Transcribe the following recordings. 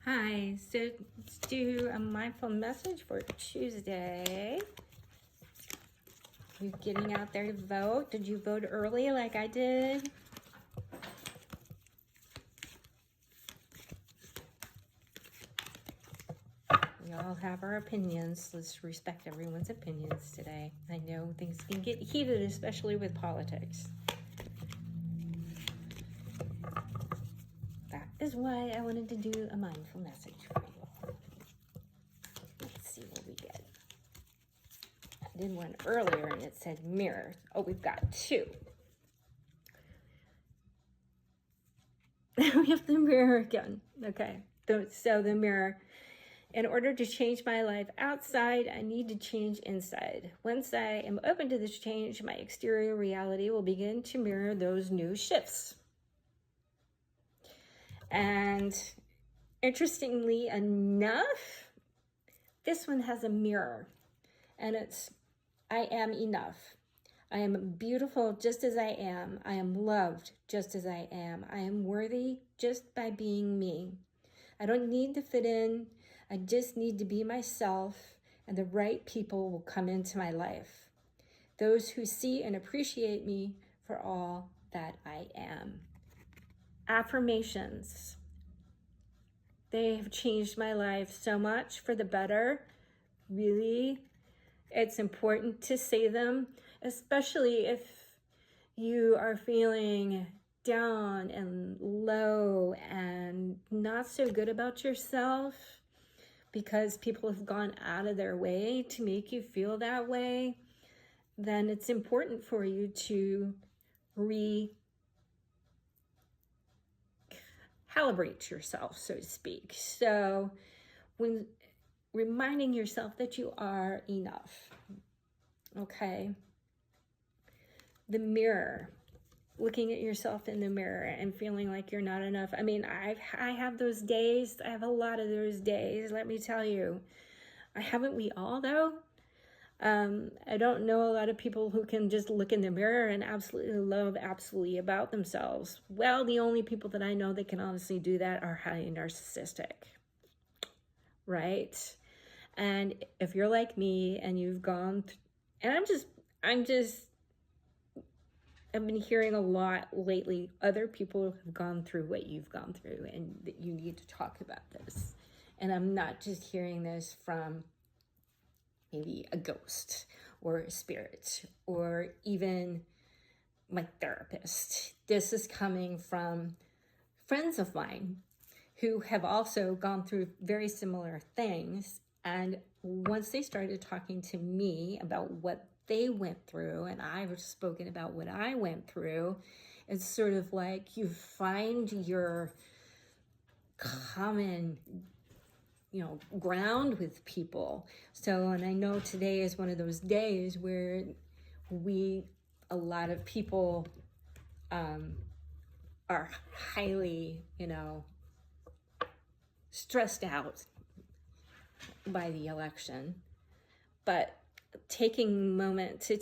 Hi, so let's do a mindful message for Tuesday. You getting out there to vote? Did you vote early like I did? We all have our opinions. Let's respect everyone's opinions today. I know things can get heated, especially with politics. That is why I wanted to do a mindful message for you. Let's see what we get. I did one earlier and it said mirror. Oh, we've got two. We have the mirror again. Okay, so the mirror. In order to change my life outside, I need to change inside. Once I am open to this change, my exterior reality will begin to mirror those new shifts. And interestingly enough, this one has a mirror, and it's, I am enough. I am beautiful just as I am. I am loved just as I am. I am worthy just by being me. I don't need to fit in. I just need to be myself, and the right people will come into my life. Those who see and appreciate me for all that I am. Affirmations. They have changed my life so much for the better. Really, it's important to say them, especially if you are feeling down and low and not so good about yourself because people have gone out of their way to make you feel that way. Then it's important for you to recalibrate yourself, so to speak. So when reminding yourself that you are enough. Okay. The mirror, looking at yourself in the mirror and feeling like you're not enough. I mean, I have those days. I have a lot of those days, let me tell you. Haven't we all, though? I don't know a lot of people who can just look in the mirror and absolutely love absolutely about themselves. Well, the only people that I know that can honestly do that are highly narcissistic, right? And if you're like me and you've gone, and I've been hearing a lot lately, other people have gone through what you've gone through and that you need to talk about this. And I'm not just hearing this from maybe a ghost or a spirit or even my therapist. This is coming from friends of mine who have also gone through very similar things. And once they started talking to me about what they went through, and I've spoken about what I went through, it's sort of like you find your common ground with people. So, and I know today is one of those days where a lot of people are highly, stressed out by the election. But taking a moment to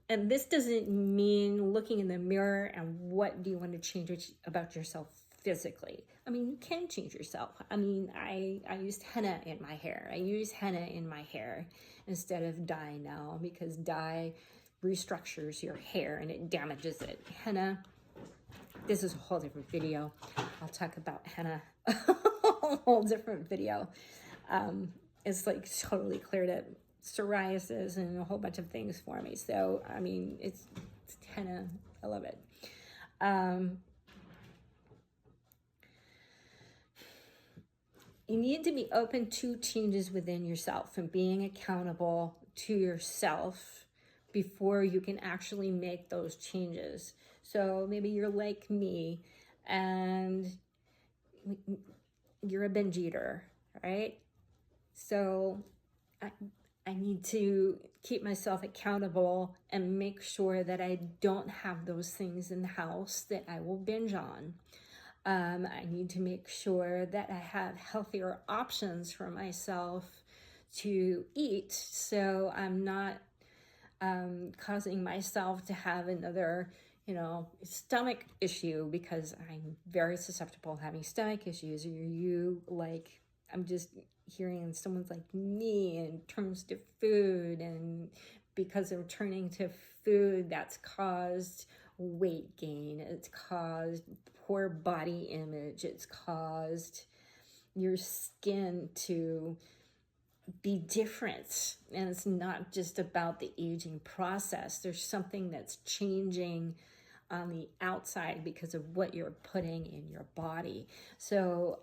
and this doesn't mean looking in the mirror and what do you want to change about yourself physically. I mean, you can change yourself. I mean, I used henna in my hair. I use henna in my hair instead of dye now because dye restructures your hair and it damages it. Henna, this is a whole different video. I'll talk about henna, a whole different video. It's like totally cleared up psoriasis and a whole bunch of things for me. So, I mean, it's henna. I love it. You need to be open to changes within yourself and being accountable to yourself before you can actually make those changes. So maybe you're like me and you're a binge eater, right? So I need to keep myself accountable and make sure that I don't have those things in the house that I will binge on. I need to make sure that I have healthier options for myself to eat so I'm not causing myself to have another, stomach issue because I'm very susceptible to having stomach issues, or you like, I'm just hearing someone's like me in terms to food, and because they're turning to food, that's caused weight gain, it's caused poor body image, it's caused your skin to be different. And it's not just about the aging process. There's something that's changing on the outside because of what you're putting in your body. So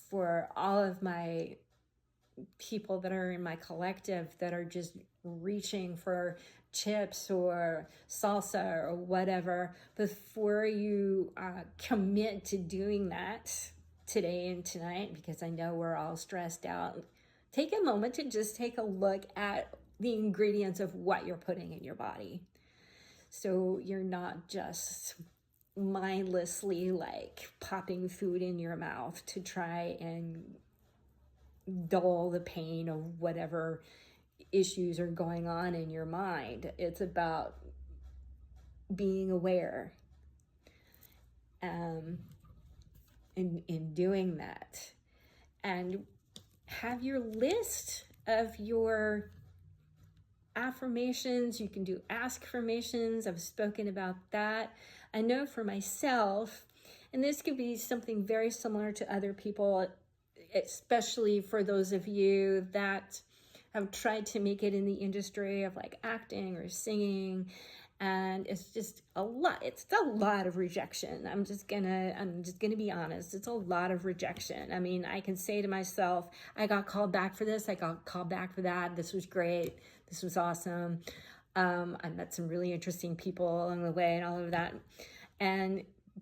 for all of my people that are in my collective that are just reaching for chips or salsa or whatever, before you commit to doing that today and tonight, because I know we're all stressed out, take a moment to just take a look at the ingredients of what you're putting in your body. So you're not just mindlessly like popping food in your mouth to try and dull the pain of whatever issues are going on in your mind. It's about being aware in doing that. And have your list of your affirmations. You can do ask-affirmations. I've spoken about that. I know for myself, and this could be something very similar to other people, especially for those of you that have tried to make it in the industry of like acting or singing, and it's just a lot. It's a lot of rejection. I'm just gonna be honest. It's a lot of rejection. I mean, I can say to myself, I got called back for this, I got called back for that, this was great, this was awesome. I met some really interesting people along the way and all of that.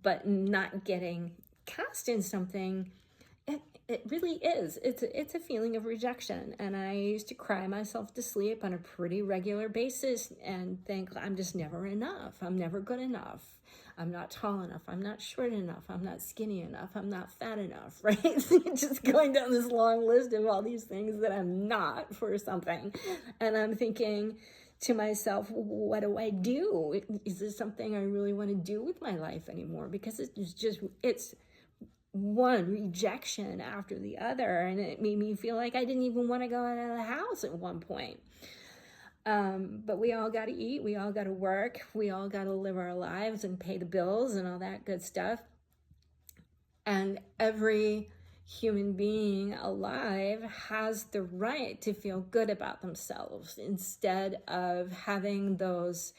But not getting cast in something, it really is. It's a feeling of rejection. And I used to cry myself to sleep on a pretty regular basis and think, I'm just never enough. I'm never good enough. I'm not tall enough. I'm not short enough. I'm not skinny enough. I'm not fat enough, right? Just going down this long list of all these things that I'm not for something. And I'm thinking to myself, what do I do? Is this something I really want to do with my life anymore? Because it's one rejection after the other, and it made me feel like I didn't even want to go out of the house at one point. But we all got to eat, we all got to work, we all got to live our lives and pay the bills and all that good stuff. And every human being alive has the right to feel good about themselves, instead of having those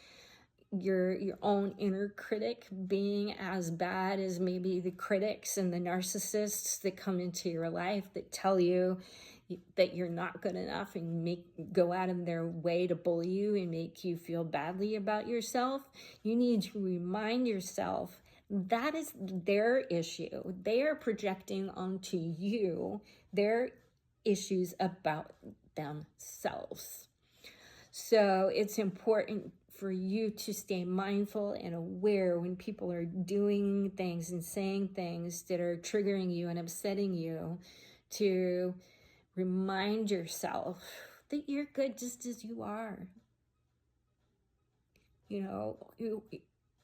your own inner critic being as bad as maybe the critics and the narcissists that come into your life that tell you that you're not good enough and go out of their way to bully you and make you feel badly about yourself. You need to remind yourself that is their issue. They are projecting onto you their issues about themselves. So it's important for you to stay mindful and aware when people are doing things and saying things that are triggering you and upsetting you, to remind yourself that you're good just as you are.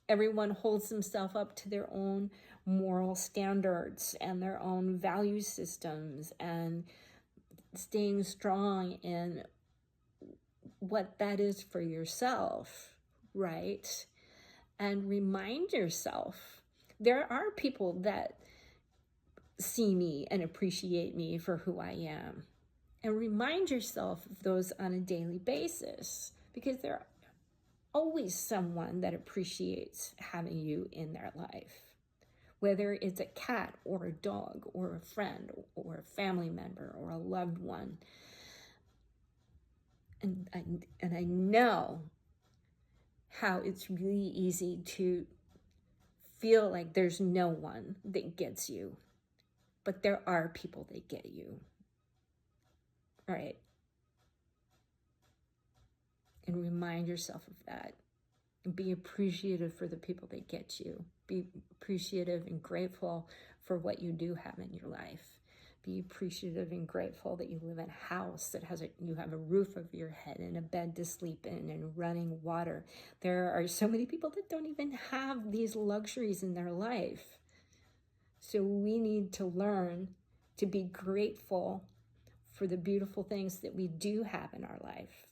Everyone holds themselves up to their own moral standards and their own value systems, and staying strong in what that is for yourself, right? And remind yourself, there are people that see me and appreciate me for who I am. And remind yourself of those on a daily basis, because there's always someone that appreciates having you in their life. Whether it's a cat or a dog or a friend or a family member or a loved one. And I know how it's really easy to feel like there's no one that gets you, but there are people that get you, right? And remind yourself of that, and be appreciative for the people that get you. Be appreciative and grateful for what you do have in your life. Be appreciative and grateful that you live in a house that you have a roof over your head and a bed to sleep in and running water. There are so many people that don't even have these luxuries in their life. So we need to learn to be grateful for the beautiful things that we do have in our life.